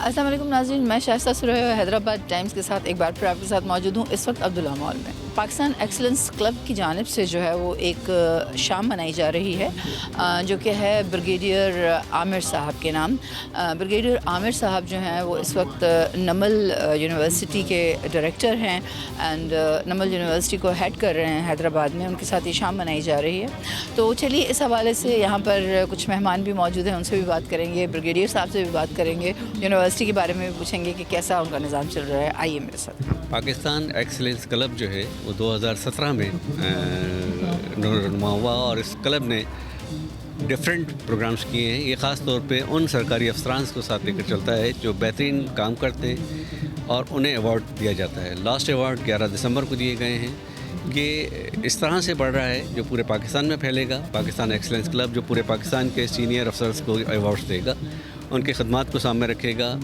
अस्सलाम वालेकुम नाज़रीन, मैं शाइस्ता सुरैया हैदराबाद टाइम्स के साथ एक बार फिर आपके साथ मौजूद हूँ। इस वक्त अब्दुल्ला मॉल में पाकिस्तान एक्सीलेंस क्लब की जानिब से जो है वो एक शाम मनाई जा रही है, जो कि है ब्रिगेडियर आमिर साहब के नाम। ब्रिगेडियर आमिर साहब जो हैं वो इस वक्त नमल यूनिवर्सिटी के डायरेक्टर हैं एंड नमल यूनिवर्सिटी को हेड कर रहे हैं हैदराबाद में। उनके साथ ये शाम मनाई जा रही है। तो चलिए इस हवाले से यहाँ पर कुछ मेहमान भी मौजूद हैं, उनसे भी बात करेंगे, ब्रिगेडियर साहब से भी बात करेंगे, यूनिवर्सिटी के बारे में भी पूछेंगे कि कैसा उनका निज़ाम चल रहा है। आइए मेरे साथ। पाकिस्तान एक्सीलेंस क्लब जो है वो 2017 में नुमा हुआ और इस क्लब ने डिफरेंट प्रोग्राम्स किए हैं। ये ख़ास तौर पे उन सरकारी अफसरान को साथ लेकर चलता है जो बेहतरीन काम करते हैं और उन्हें अवार्ड दिया जाता है। लास्ट अवार्ड 11 दिसंबर को दिए गए हैं। ये इस तरह से बढ़ रहा है जो पूरे पाकिस्तान में फैलेगा। पाकिस्तान एक्सीलेंस क्लब जो पूरे पाकिस्तान के सीनियर अफसर्स को अवार्ड्स देगा, उनके खदमात को सामने रखेगा।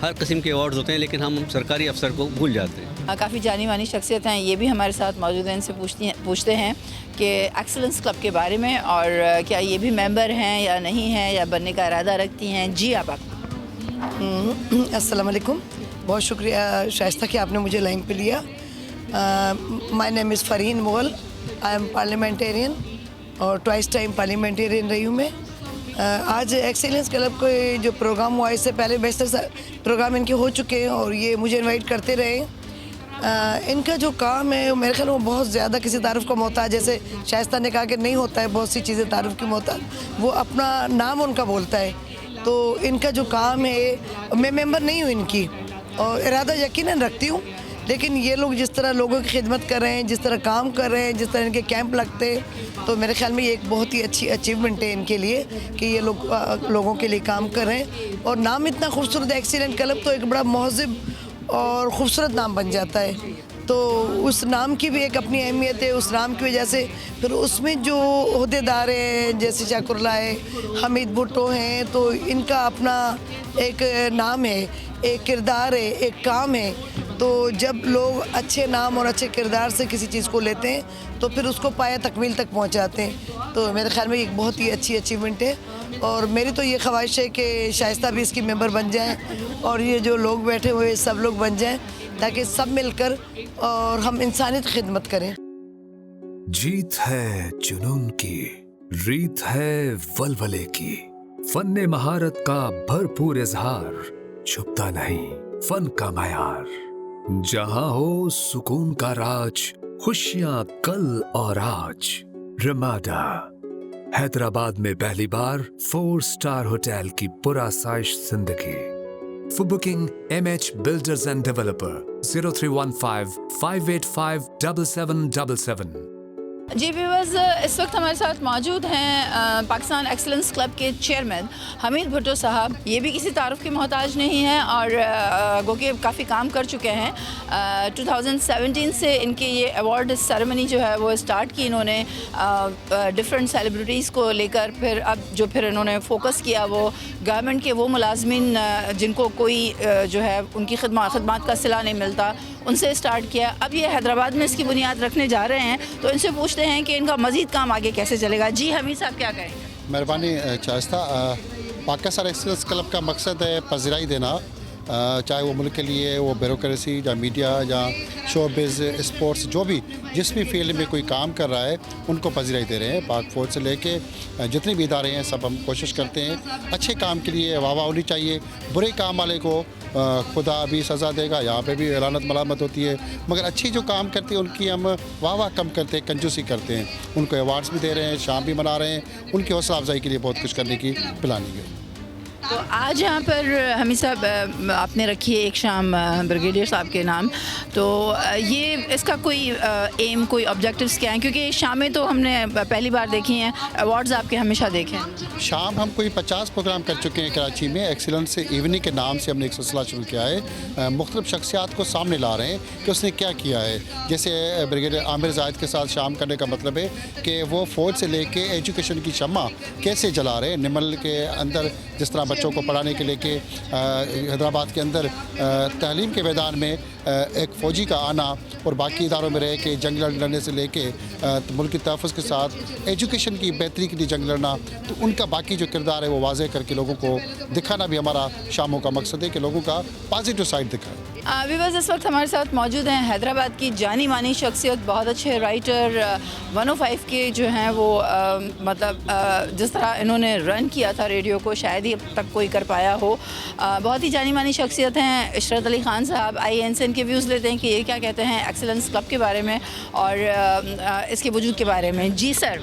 हर किस्म के अवार्ड्स होते हैं लेकिन हम सरकारी अफसर को भूल जाते हैं। काफ़ी जानी मानी शख्सियत हैं, ये भी हमारे साथ मौजूद हैं। इनसे पूछते हैं कि एक्सीलेंस क्लब के बारे में और क्या ये भी मेंबर हैं या नहीं हैं या बनने का इरादा रखती हैं। जी आप अस्सलाम वालेकुम, बहुत शुक्रिया शाइस्ता कि आपने मुझे लाइन पे लिया। My name is Farheen Mughal, I am parliamentarian और ट्वाइस टाइम पार्लियामेंटेरियन रही हूँ मैं। आज एक्सीलेंस क्लब को जो प्रोग्राम हुआ, इससे पहले बेहतर प्रोग्राम इनके हो चुके हैं और ये मुझे इनवाइट करते रहे। इनका जो काम है मेरे ख्याल में बहुत ज़्यादा किसी तारीफ़ का मोहताज, जैसे शाइस्ता ने कहा कि नहीं होता है बहुत सी चीज़ें तारीफ़ की मोहताज, वो अपना नाम उनका बोलता है। तो इनका जो काम है, मैं मेंबर नहीं हूँ इनकी और इरादा यकीनन रखती हूँ, लेकिन ये लोग जिस तरह लोगों की खिदमत कर रहे हैं, जिस तरह काम कर रहे हैं, जिस तरह इनके कैंप लगते हैं, तो मेरे ख्याल में ये एक बहुत ही अच्छी अचीवमेंट है इनके लिए कि ये लोग लोगों के लिए काम कर रहे हैं। और नाम इतना खूबसूरत है एक्सीलेंट क्लब, तो एक बड़ा महज़ब और ख़ूबसूरत नाम बन जाता है। तो उस नाम की भी एक अपनी अहमियत है। उस नाम की वजह से फिर उसमें जो ओहदेदार हैं, जैसे शाकुरला है, हमीद भुट्टो हैं, तो इनका अपना एक नाम है, एक किरदार है, एक काम है। तो जब लोग अच्छे नाम और अच्छे किरदार से किसी चीज़ को लेते हैं तो फिर उसको पाया तकमील तक पहुंचाते हैं। तो मेरे ख्याल में एक बहुत ही अच्छी अचीवमेंट है और मेरी तो ये ख्वाहिश है कि शाइस्ता भी इसकी मेंबर बन जाएं और ये जो लोग बैठे हुए सब लोग बन जाएं, ताकि सब मिलकर और हम इंसानियत की खिदमत करें। जीत है जुनून की, रीत है वलवले की, फन्ने महारत का भरपूर इजहार, छुपता नहीं फन का मयार। जहां हो सुकून का राज, खुशियां कल और आज। रमादा हैदराबाद में पहली बार 4 स्टार होटल की पुरासाइश जिंदगी। For booking MH Builders and Developer 0315 585 7777। Ji viewers, इस वक्त हमारे साथ मौजूद हैं पाकिस्तान एक्सीलेंस क्लब के चेयरमैन हमीद भुट्टो साहब। ये भी किसी तारुफ के मोहताज नहीं हैं और गो के काफ़ी काम कर चुके हैं। 2017 से इनकी ये अवार्ड सेरेमनी जो है वो स्टार्ट की इन्होंने डिफरेंट सेलिब्रिटीज़ को लेकर। फिर अब जो फिर इन्होंने फोकस किया वो गवर्नमेंट के वो मुलाजमीन जिनको कोई जो है उनकी खदमात का सिला नहीं मिलता, उनसे स्टार्ट किया। अब ये हैदराबाद में इसकी बुनियाद रखने जा रहे हैं, तो इनसे पूछते हैं कि इनका मज़ीद काम आगे कैसे चलेगा। जी हमीद साहब क्या कहेंगे? मेहरबानी शाइस्ता, पाकिस्तान एक्सीलेंस क्लब का मकसद है पज़िराई देना, चाहे वो मुल्क के लिए वो ब्यूरोक्रेसी या मीडिया या शोबिज़, स्पोर्ट्स, जो भी जिस भी फील्ड में कोई काम कर रहा है उनको पज़िराई दे रहे हैं। पाक फौज से लेके जितने भी इदारे हैं सब हम कोशिश करते हैं अच्छे काम के लिए वाह होनी चाहिए। बुरे काम वाले को खुदा भी सज़ा देगा, यहाँ पे भी लानत मलामत होती है, मगर अच्छी जो काम करती है उनकी हम वाह कम करते हैं, कंजूसी करते हैं। उनको अवार्ड्स भी दे रहे हैं, शाम भी मना रहे हैं, उनकी हौसला अफजाई के लिए बहुत कुछ करने की प्लानिंग है। तो आज यहाँ पर हमीद साहब आपने रखी है एक शाम ब्रिगेडियर साहब के नाम, तो ये इसका कोई एम, कोई ऑब्जेक्टिव्स क्या हैं? क्योंकि शामें तो हमने पहली बार देखी हैं, अवार्ड्स आपके हमेशा देखे हैं। शाम हम कोई 50 प्रोग्राम कर चुके हैं कराची में। एक्सीलेंस इवनिंग के नाम से हमने एक सिलसिला शुरू किया है। मुख्तलिफ शख्सियात को सामने ला रहे हैं कि उसने क्या किया है। जैसे ब्रिगेडियर आमिर जाहिद के साथ शाम करने का मतलब है कि वो फ़ौज से लेके एजुकेशन की शम्मा कैसे जला रहे हैं। निमल के अंदर जिस तरह बच्चों को पढ़ाने के लिए कि हैदराबाद के अंदर तालीम के मैदान में ایک فوجی کا آنا اور باقی اداروں میں رہ کے جنگ لڑنے سے لے کے ملک کے تحفظ کے ساتھ ایجوکیشن کی بہتری کے لیے جنگ لڑنا، تو ان کا باقی جو کردار ہے وہ واضح کر کے لوگوں کو دکھانا بھی ہمارا شاموں کا مقصد ہے کہ لوگوں کا پازیٹیو سائڈ دکھائیں۔ ویورز اس وقت ہمارے ساتھ موجود ہیں حیدرآباد کی جانی مانی شخصیت، بہت اچھے رائٹر 105 کے جو ہیں وہ مطلب جس طرح انہوں نے رن کیا تھا ریڈیو کو شاید ہی اب تک کوئی کر پایا ہو، بہت ہی جانی مانی شخصیت ہیں عشرت علی خان صاحب۔ آئیے ان سے ان کے ویوز لیتے ہیں کہ یہ کیا کہتے ہیں ایکسلنس کلب کے بارے میں اور اس کے وجود کے بارے میں۔ جی سر۔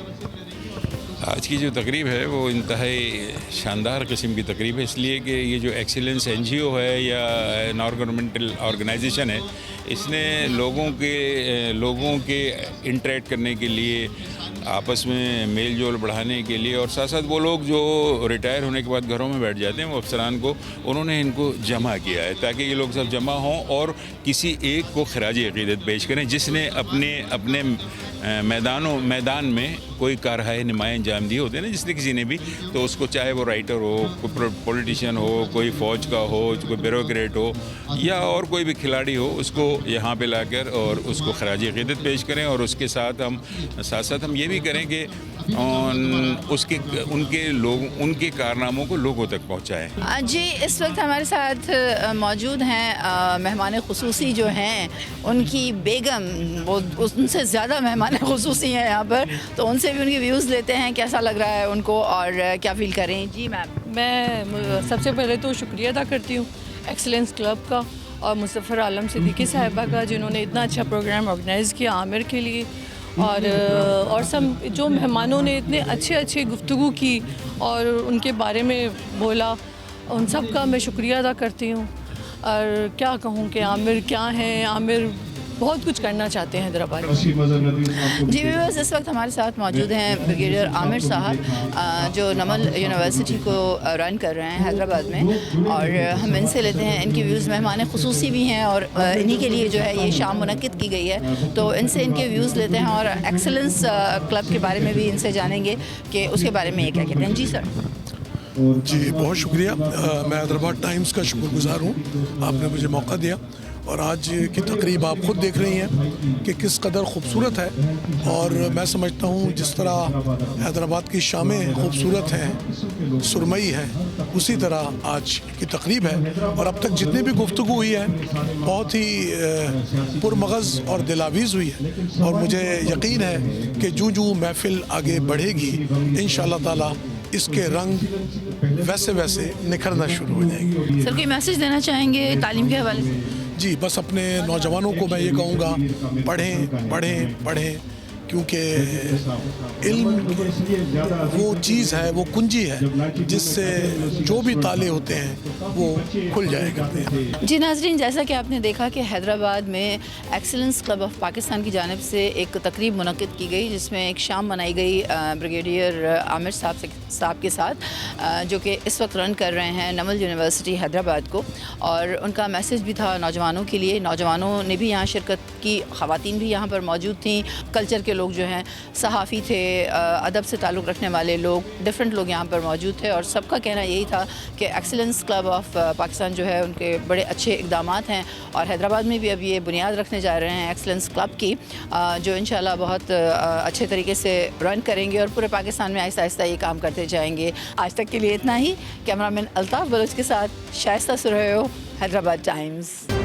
آج کی جو تقریب ہے وہ انتہائی شاندار قسم کی تقریب ہے، اس لیے کہ یہ جو ایکسیلنس NGO ہے یا نان گورنمنٹل آرگنائزیشن ہے، اس نے لوگوں کے انٹریکٹ کرنے کے لیے، آپس میں میل جول بڑھانے کے لیے، اور ساتھ ساتھ وہ لوگ جو ریٹائر ہونے کے بعد گھروں میں بیٹھ جاتے ہیں وہ افسران کو، انہوں نے ان کو جمع کیا ہے تاکہ یہ لوگ سب جمع ہوں اور کسی ایک کو خراج عقیدت پیش کریں جس نے اپنے میدان میں کوئی کارہائے نمایاں انجام دیے ہوتے ہیں نا، جس نے کسی نے بھی، تو اس کو چاہے وہ رائٹر ہو، کوئی پولیٹیشین ہو، کوئی فوج کا ہو، کوئی بیوروکریٹ ہو یا اور کوئی بھی کھلاڑی ہو، اس کو یہاں پہ لا کر اور اس کو خراج عقیدت پیش کریں، اور اس کے ساتھ ہم یہ بھی کریں کہ ان کے کارناموں کو لوگوں تک پہنچائیں۔ جی اس وقت ہمارے ساتھ موجود ہیں مہمان خصوصی جو ہیں، ان کی بیگم وہ ان سے زیادہ مہمان خصوصی ہیں یہاں پر، تو ان سے بھی ان کے ویوز لیتے ہیں کیسا لگ رہا ہے ان کو اور کیا فیل کر رہے ہیں۔ جی میم۔ میں سب سے پہلے تو شکریہ ادا کرتی ہوں ایکسلنس کلب کا اور مظفر عالم صدیقی صاحبہ کا، جنہوں نے اتنا اچھا پروگرام آرگنائز کیا عامر کے لیے، اور سب جو مہمانوں نے اتنے اچھے گفتگو کی اور ان کے بارے میں بولا، ان سب کا میں شکریہ ادا کرتی ہوں۔ اور کیا کہوں کہ عامر کیا ہیں، عامر بہت کچھ کرنا چاہتے ہیں حیدرآباد۔ جی ویورز اس وقت ہمارے ساتھ موجود ہیں بریگیڈیئر عامر صاحب جو نمل یونیورسٹی کو رن کر رہے ہیں حیدرآباد میں، اور ہم ان سے لیتے ہیں ان کی ویوز۔ مہمان خصوصی بھی ہیں اور انہی کے لیے جو ہے یہ شام منعقد کی گئی ہے، تو ان سے ان کے ویوز لیتے ہیں اور ایکسلنس کلب کے بارے میں بھی ان سے جانیں گے کہ اس کے بارے میں یہ کیا کہتے ہیں۔ جی سر۔ جی بہت شکریہ، میں حیدرآباد ٹائمز کا شکر گزار ہوں، آپ نے مجھے موقع دیا، اور آج کی تقریب آپ خود دیکھ رہی ہیں کہ کس قدر خوبصورت ہے، اور میں سمجھتا ہوں جس طرح حیدرآباد کی شامیں خوبصورت ہیں، سرمئی ہیں، اسی طرح آج کی تقریب ہے، اور اب تک جتنی بھی گفتگو ہوئی ہے بہت ہی پرمغز اور دلاویز ہوئی ہے، اور مجھے یقین ہے کہ جو محفل آگے بڑھے گی انشاءاللہ تعالی اس کے رنگ ویسے نکھرنا شروع ہو جائیں گے۔ سر کوئی میسیج دینا چاہیں گے تعلیم کے حوالے سے؟ جی بس اپنے نوجوانوں کو میں یہ کہوں گا، پڑھیں، کیونکہ علم وہ چیز ہے، وہ کنجی ہے جس سے جو بھی تالے ہوتے ہیں وہ کھل جائے کرتے ہیں۔ جی ناظرین، جیسا کہ آپ نے دیکھا کہ حیدرآباد میں ایکسلنس کلب آف پاکستان کی جانب سے ایک تقریب منعقد کی گئی، جس میں ایک شام منائی گئی بریگیڈیئر عامر صاحب کے ساتھ، جو کہ اس وقت رن کر رہے ہیں نمل یونیورسٹی حیدرآباد کو، اور ان کا میسیج بھی تھا نوجوانوں کے لیے۔ نوجوانوں نے بھی یہاں شرکت کی، خواتین بھی یہاں پر موجود تھیں، کلچر کے لوگ جو ہیں، صحافی تھے، ادب سے تعلق رکھنے والے لوگ، ڈفرینٹ لوگ یہاں پر موجود تھے، اور سب کا کہنا یہی تھا کہ ایکسلنس کلب آف پاکستان جو ہے ان کے بڑے اچھے اقدامات ہیں، اور حیدرآباد میں بھی اب یہ بنیاد رکھنے جا رہے ہیں ایکسلنس کلب کی، جو انشاءاللہ بہت اچھے طریقے سے رن کریں گے اور پورے پاکستان میں آہستہ آہستہ یہ کام کرتے جائیں گے۔ آج تک کے لیے اتنا ہی۔ کیمرہ مین الطاف بلوچ کے ساتھ شائستہ سرہیو، حیدرآباد ٹائمز۔